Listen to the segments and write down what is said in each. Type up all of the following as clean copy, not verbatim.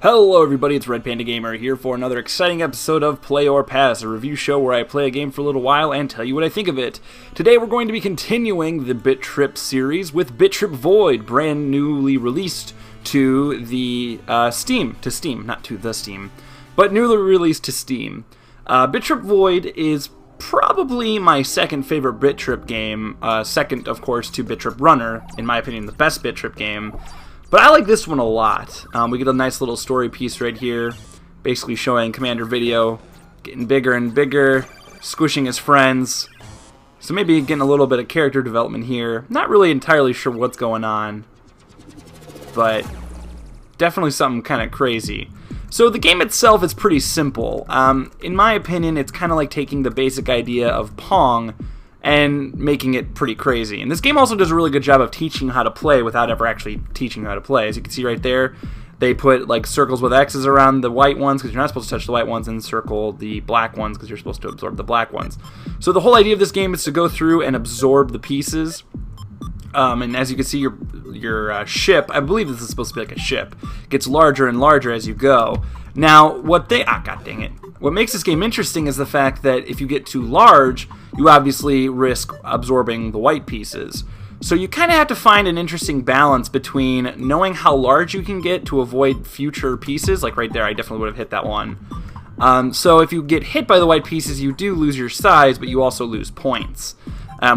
Hello everybody, it's Red Panda Gamer here for another exciting episode of Play or Pass, a review show where I play a game for a little while and tell you what I think of it. Today we're going to be continuing the Bit.Trip series with Bit.Trip Void, brand newly released to the Steam, not to the Steam, but newly released to Steam. Bit.Trip Void is probably my second favorite Bit.Trip game, second of course to Bit.Trip Runner, in my opinion the best Bit.Trip game. But I like this one a lot. We get a nice little story piece right here, basically showing Commander Video getting bigger and bigger, squishing his friends. So maybe getting a little bit of character development here. Not really entirely sure what's going on, but definitely something kind of crazy. So the game itself is pretty simple. In my opinion, it's kind of like taking the basic idea of Pong and making it pretty crazy. And this game also does a really good job of teaching how to play without ever actually teaching you how to play. As you can see right there, they put like circles with X's around the white ones because you're not supposed to touch the white ones, and circle the black ones because you're supposed to absorb the black ones. So the whole idea of this game is to go through and absorb the pieces. And as you can see, your ship, I believe this is supposed to be like a ship, gets larger and larger as you go. Now, god dang it. What makes this game interesting is the fact that if you get too large, you obviously risk absorbing the white pieces. So you kind of have to find an interesting balance between knowing how large you can get to avoid future pieces. Like right there, I definitely would have hit that one. So if you get hit by the white pieces, you do lose your size, but you also lose points,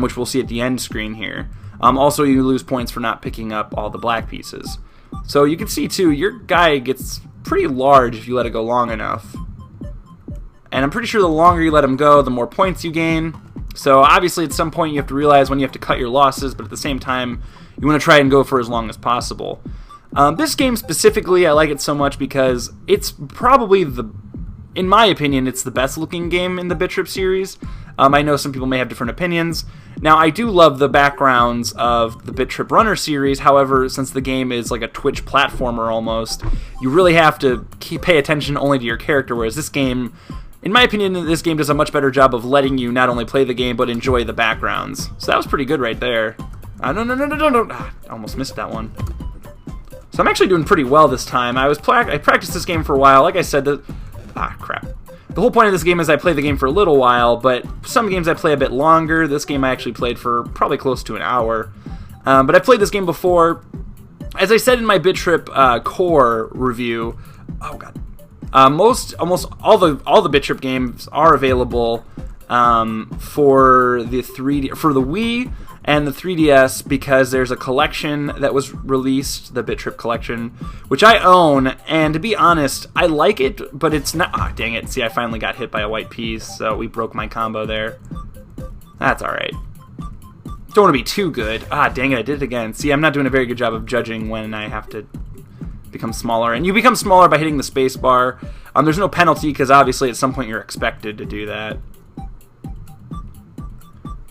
which we'll see at the end screen here. Also, you lose points for not picking up all the black pieces. So you can see, too, your guy gets pretty large if you let it go long enough. And I'm pretty sure the longer you let him go, the more points you gain. So obviously at some point you have to realize when you have to cut your losses, but at the same time, you want to try and go for as long as possible. This game specifically, I like it so much because it's probably in my opinion, it's the best looking game in the Bit.Trip series. I know some people may have different opinions. Now, I do love the backgrounds of the Bit.Trip Runner series. However, since the game is like a Twitch platformer almost, you really have to pay attention only to your character, whereas this game, in my opinion, this game does a much better job of letting you not only play the game, but enjoy the backgrounds. So that was pretty good right there. No. I almost missed that one. So I'm actually doing pretty well this time. I practiced this game for a while. Like I said, crap. The whole point of this game is I play the game for a little while, but some games I play a bit longer. This game I actually played for probably close to an hour. But I played this game before. As I said in my Bit.Trip core review, almost all the Bit.Trip games are available for the Wii and the 3DS because there's a collection that was released, the Bit.Trip collection, which I own, and to be honest, I like it, but it's not... dang it. See, I finally got hit by a white piece, so we broke my combo there. That's alright. Don't want to be too good. Dang it, I did it again. See, I'm not doing a very good job of judging when I have to become smaller, and you become smaller by hitting the space bar. There's no penalty, because obviously at some point you're expected to do that.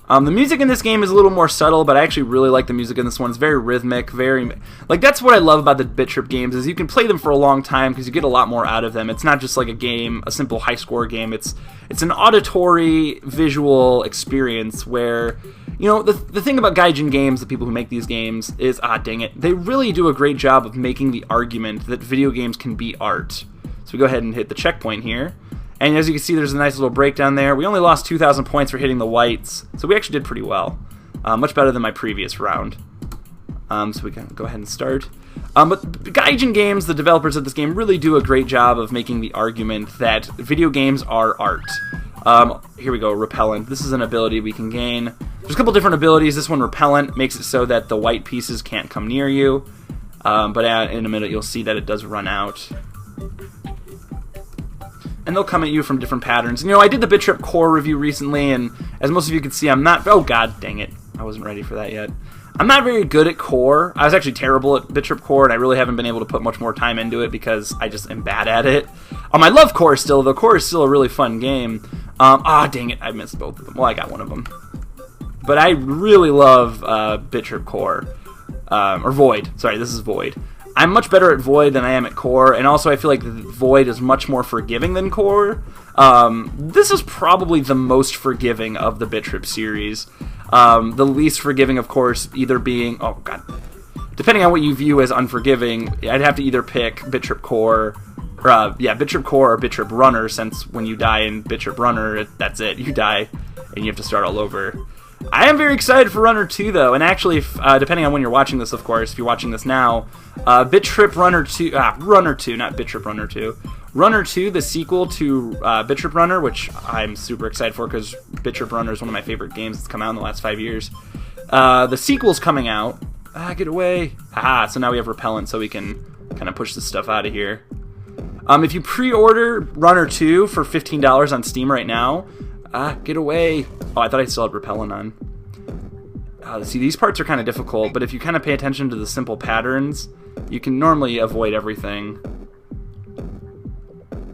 The music in this game is a little more subtle, but I actually really like the music in this one. It's very rhythmic, that's what I love about the Bit.Trip games, is you can play them for a long time because you get a lot more out of them. It's not just like a simple high-score game. It's an auditory, visual experience where, you know, the thing about Gaijin games, the people who make these games, is, dang it, they really do a great job of making the argument that video games can be art. So we go ahead and hit the checkpoint here. And as you can see, there's a nice little breakdown there. We only lost 2,000 points for hitting the whites, so we actually did pretty well. Much better than my previous round. So we can go ahead and start. But Gaijin games, the developers of this game, really do a great job of making the argument that video games are art. Here we go, Repellent. This is an ability we can gain. There's a couple different abilities. This one, Repellent, makes it so that the white pieces can't come near you. But in a minute, you'll see that it does run out. And they'll come at you from different patterns. You know, I did the Bit.Trip core review recently, and as most of you can see, I'm not... oh, god dang it. I wasn't ready for that yet. I'm not very good at core. I was actually terrible at Bit.Trip core, and I really haven't been able to put much more time into it because I just am bad at it. I love core still, though. Core is still a really fun game. Dang it. I missed both of them. Well, I got one of them. But I really love Bit.Trip core. Or Void. Sorry, this is Void. I'm much better at Void than I am at Core, and also I feel like Void is much more forgiving than Core. This is probably the most forgiving of the Bit.Trip series. The least forgiving, of course, either being... oh, God. depending on what you view as unforgiving, I'd have to either pick Bit.Trip Core, or Bit.Trip Core or Bit.Trip Runner, since when you die in Bit.Trip Runner, that's it, you die, and you have to start all over. I am very excited for Runner 2, though, and actually, depending on when you're watching this, of course, if you're watching this now, Bit.Trip Runner 2, Runner 2, not Bit.Trip Runner 2, Runner 2, the sequel to Bit.Trip Runner, which I'm super excited for because Bit.Trip Runner is one of my favorite games that's come out in the last 5 years. The sequel's coming out. Get away. Haha, so now we have repellent, so we can kind of push this stuff out of here. If you pre-order Runner 2 for $15 on Steam right now, get away. Oh, I thought I still had repellent on. See, these parts are kind of difficult, but if you kind of pay attention to the simple patterns, you can normally avoid everything.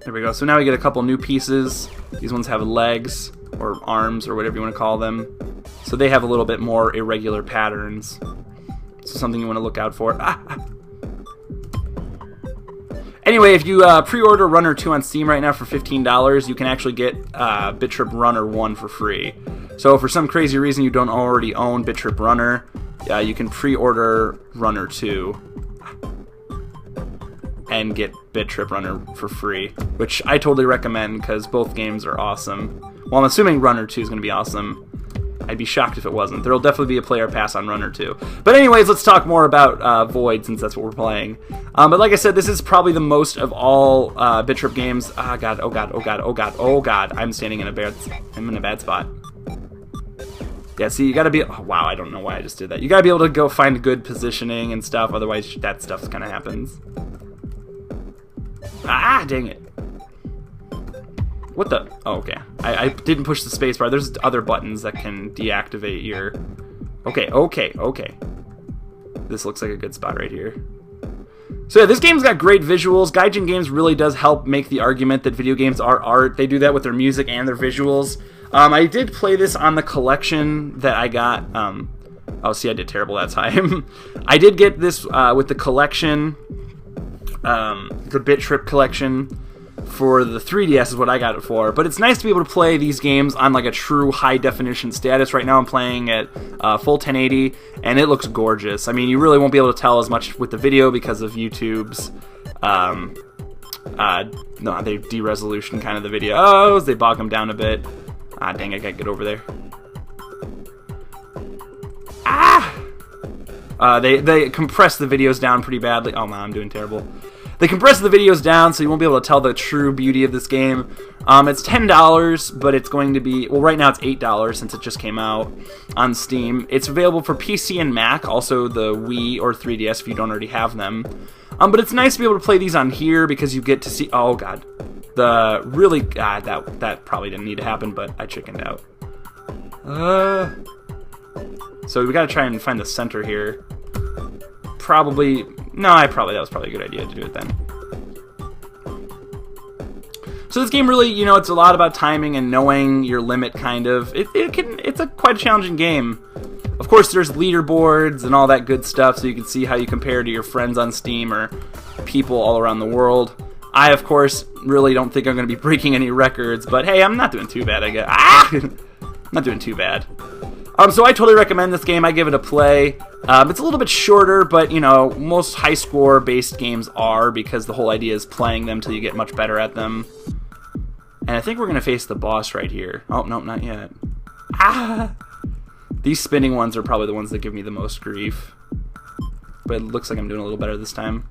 There we go. So now we get a couple new pieces. These ones have legs, or arms, or whatever you want to call them. So they have a little bit more irregular patterns. So something you want to look out for. Anyway, if you pre-order Runner 2 on Steam right now for $15, you can actually get Bit.Trip Runner 1 for free. So if for some crazy reason you don't already own Bit.Trip Runner, you can pre-order Runner 2 and get Bit.Trip Runner for free, which I totally recommend because both games are awesome. Well, I'm assuming Runner 2 is going to be awesome. I'd be shocked if it wasn't. There'll definitely be a player pass on Runner 2. But anyways, let's talk more about Void, since that's what we're playing. But like I said, this is probably the most of all Bit.Trip games. Oh god, oh god, oh god, oh god, oh god. I'm standing in a bad spot. Yeah, see, you gotta be... Oh, wow, I don't know why I just did that. You gotta be able to go find good positioning and stuff, otherwise that stuff kind of happens. Dang it. What the? Oh, okay. I didn't push the spacebar. There's other buttons that can deactivate your... Okay. This looks like a good spot right here. So yeah, this game's got great visuals. Gaijin Games really does help make the argument that video games are art. They do that with their music and their visuals. I did play this on the collection that I got. Oh, see, I did terrible that time. I did get this with the collection, the Bit.Trip collection for the 3DS is what I got it for. But it's nice to be able to play these games on like a true high definition status. Right now I'm playing at full 1080 and it looks gorgeous. I mean, you really won't be able to tell as much with the video because of YouTube's no, they de-resolution kind of the videos. They bog them down a bit. Dang, I gotta get over there. They compress the videos down pretty badly. Oh man, I'm doing terrible. They compress the videos down so you won't be able to tell the true beauty of this game. It's $10, but it's going to be... Well, right now it's $8 since it just came out on Steam. It's available for PC and Mac, also the Wii or 3DS if you don't already have them. But it's nice to be able to play these on here because you get to see... Oh, God. The really... that probably didn't need to happen, but I chickened out. So we gotta try and find the center here. Probably... No, that was probably a good idea to do it then. So this game really, you know, it's a lot about timing and knowing your limit, kind of. It's quite a challenging game. Of course, there's leaderboards and all that good stuff, so you can see how you compare to your friends on Steam or people all around the world. I, of course, really don't think I'm going to be breaking any records, but hey, I'm not doing too bad, I guess. I'm not doing too bad. So I totally recommend this game. I give it a play. It's a little bit shorter, but, you know, most high score-based games are, because the whole idea is playing them till you get much better at them. And I think we're going to face the boss right here. Oh, no, not yet. These spinning ones are probably the ones that give me the most grief. But it looks like I'm doing a little better this time.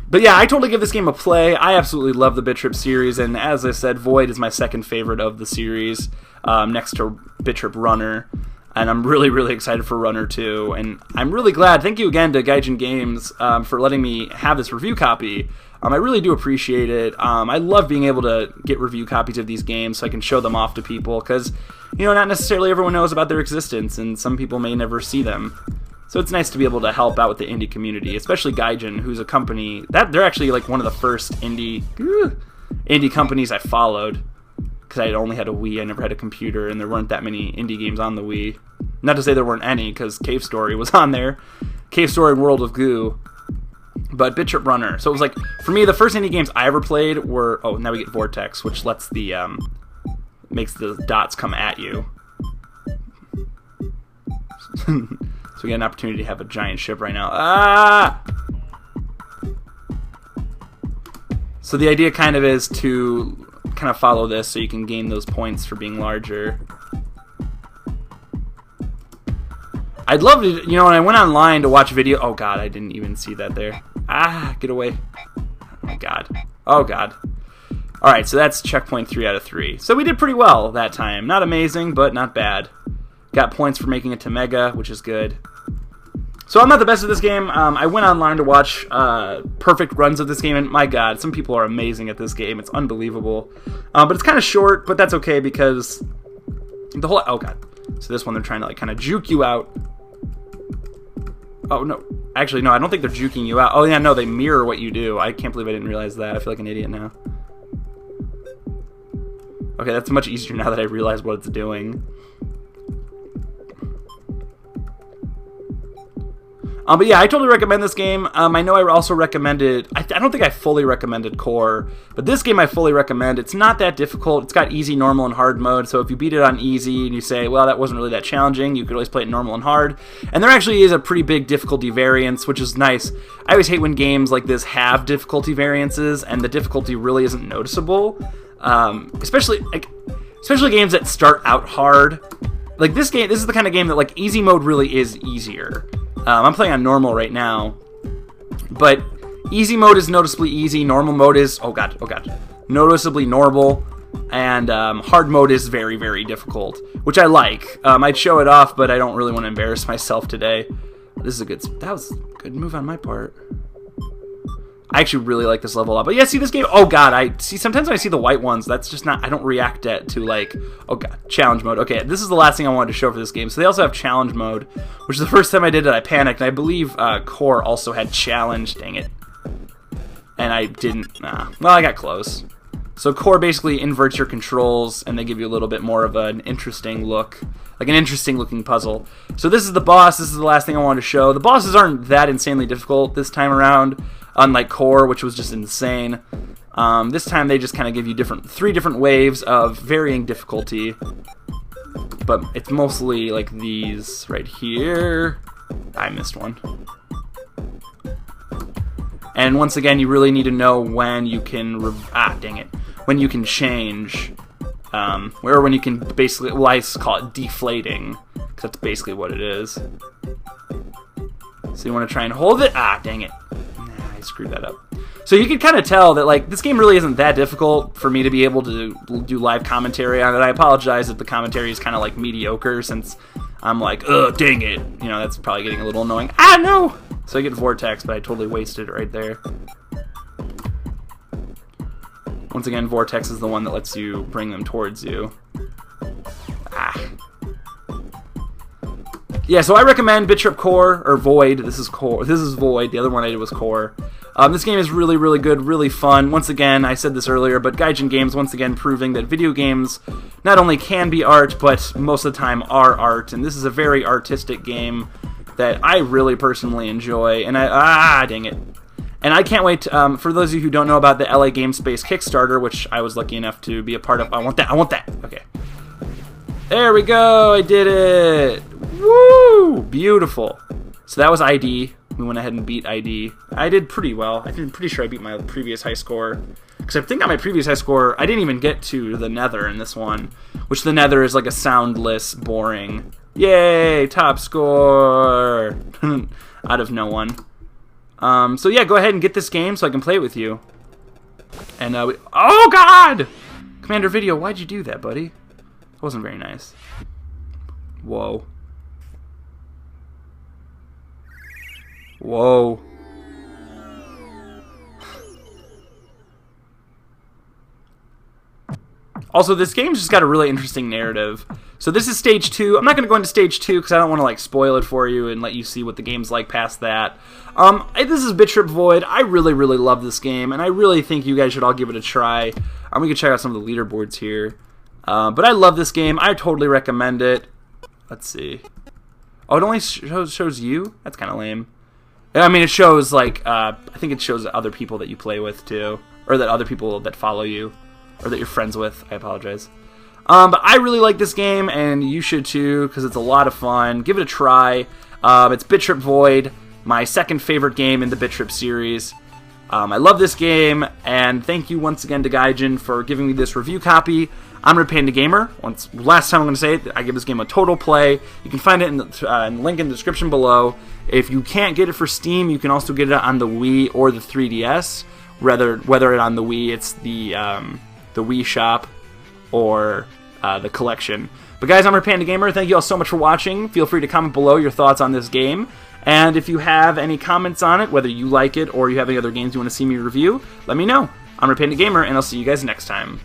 But yeah, I totally give this game a play. I absolutely love the Bit.Trip series, and as I said, Void is my second favorite of the series, next to Bit.Trip Runner. And I'm really, really excited for Runner 2. And I'm really glad. Thank you again to Gaijin Games for letting me have this review copy. I really do appreciate it. I love being able to get review copies of these games so I can show them off to people, because, you know, not necessarily everyone knows about their existence, and some people may never see them. So it's nice to be able to help out with the indie community, especially Gaijin, who's a company that they're actually like one of the first indie companies I followed, because I only had a Wii, I never had a computer, and there weren't that many indie games on the Wii. Not to say there weren't any, because Cave Story was on there, Cave Story and World of Goo, but Bit.Trip Runner. So it was like, for me, the first indie games I ever played were, oh, now we get Vortex, which lets the makes the dots come at you. So we get an opportunity to have a giant ship right now. Ah! So the idea kind of is to kind of follow this so you can gain those points for being larger. I'd love to, you know, when I went online to watch video... Oh, God, I didn't even see that there. Ah, get away. Oh, my God. Oh, God. All right, so that's checkpoint 3 out of 3. So we did pretty well that time. Not amazing, but not bad. Got points for making it to Mega, which is good. So I'm not the best at this game. I went online to watch perfect runs of this game, and my God, some people are amazing at this game. It's unbelievable. But it's kind of short, but that's okay because the whole... Oh, God. So this one, they're trying to, like, kind of juke you out. Oh, no. Actually, no, I don't think they're juking you out. Oh, yeah, no, they mirror what you do. I can't believe I didn't realize that. I feel like an idiot now. Okay, that's much easier now that I realize what it's doing. But yeah, I totally recommend this game. I know I also recommended... I don't think I fully recommended Core, but this game I fully recommend. It's not that difficult. It's got easy, normal, and hard mode, so if you beat it on easy and you say, well, that wasn't really that challenging, you could always play it normal and hard. And there actually is a pretty big difficulty variance, which is nice. I always hate when games like this have difficulty variances, and the difficulty really isn't noticeable. Especially games that start out hard. Like this game, this is the kind of game that, like, easy mode really is easier. I'm playing on normal right now, but easy mode is noticeably easy, normal mode is, oh god, noticeably normal, and hard mode is very, very difficult, which I like. I'd show it off, but I don't really want to embarrass myself today. This is that was a good move on my part. I actually really like this level a lot. But yeah, see this game, oh god, sometimes when I see the white ones, that's just not, I don't react to like, oh god, challenge mode. Okay, this is the last thing I wanted to show for this game. So they also have challenge mode, which is the first time I did it, I panicked. And I believe Core also had challenge, dang it. And I didn't, well, I got close. So Core basically inverts your controls, and they give you a little bit more of an interesting look, like an interesting looking puzzle. So this is the boss, this is the last thing I wanted to show. The bosses aren't that insanely difficult this time around, unlike Core, which was just insane. This time they just kind of give you three different waves of varying difficulty. But it's mostly like these right here. I missed one. And once again, you really need to know when you can... dang it. When you can change. Or when you can basically... Well, I call it deflating. Because that's basically what it is. So you want to try and hold it. Dang it. I screwed that up. So you can kind of tell that, like, this game really isn't that difficult for me to be able to do live commentary on it. I apologize if the commentary is kind of, like, mediocre, since I'm like, ugh, dang it. You know, that's probably getting a little annoying. No! So I get Vortex, but I totally wasted it right there. Once again, Vortex is the one that lets you bring them towards you. Yeah, so I recommend Bit.Trip Core, or Void. This is Core. This is Void. The other one I did was Core. This game is really, really good, really fun. Once again, I said this earlier, but Gaijin Games once again proving that video games not only can be art, but most of the time are art. And this is a very artistic game that I really personally enjoy. And dang it. And I can't wait, for those of you who don't know about the LA Game Space Kickstarter, which I was lucky enough to be a part of. I want that. Okay. There we go, I did it. Woo! Beautiful. So that was ID. We went ahead and beat ID. I did pretty well. I'm pretty sure I beat my previous high score. Because I think on my previous high score, I didn't even get to the Nether in this one. Which the Nether is like a soundless, boring. Yay! Top score! Out of no one. So yeah, go ahead and get this game so I can play it with you. And oh god! Commander Video, why'd you do that, buddy? That wasn't very nice. Whoa. Whoa. Also, this game's just got a really interesting narrative. So this is stage 2. I'm not going to go into stage 2 because I don't want to like spoil it for you and let you see what the game's like past that. This is Bit.Trip Void. I really, really love this game, and I really think you guys should all give it a try. We can check out some of the leaderboards here. But I love this game. I totally recommend it. Let's see. Oh, it only shows you? That's kind of lame. I mean, it shows, like, I think it shows other people that you play with, too. Or that other people that follow you. Or that you're friends with. I apologize. But I really like this game, and you should, too, because it's a lot of fun. Give it a try. It's Bit.Trip Void, my second favorite game in the Bit.Trip series. I love this game, and thank you once again to Gaijin for giving me this review copy. I'm Red Panda Gamer. Last time I'm going to say it, I give this game a total play. You can find it in the link in the description below. If you can't get it for Steam, you can also get it on the Wii or the 3DS. Whether it on the Wii, it's the Wii Shop or the collection. But guys, I'm Red Panda Gamer. Thank you all so much for watching. Feel free to comment below your thoughts on this game. And if you have any comments on it, whether you like it or you have any other games you want to see me review, let me know. I'm Red Panda Gamer, and I'll see you guys next time.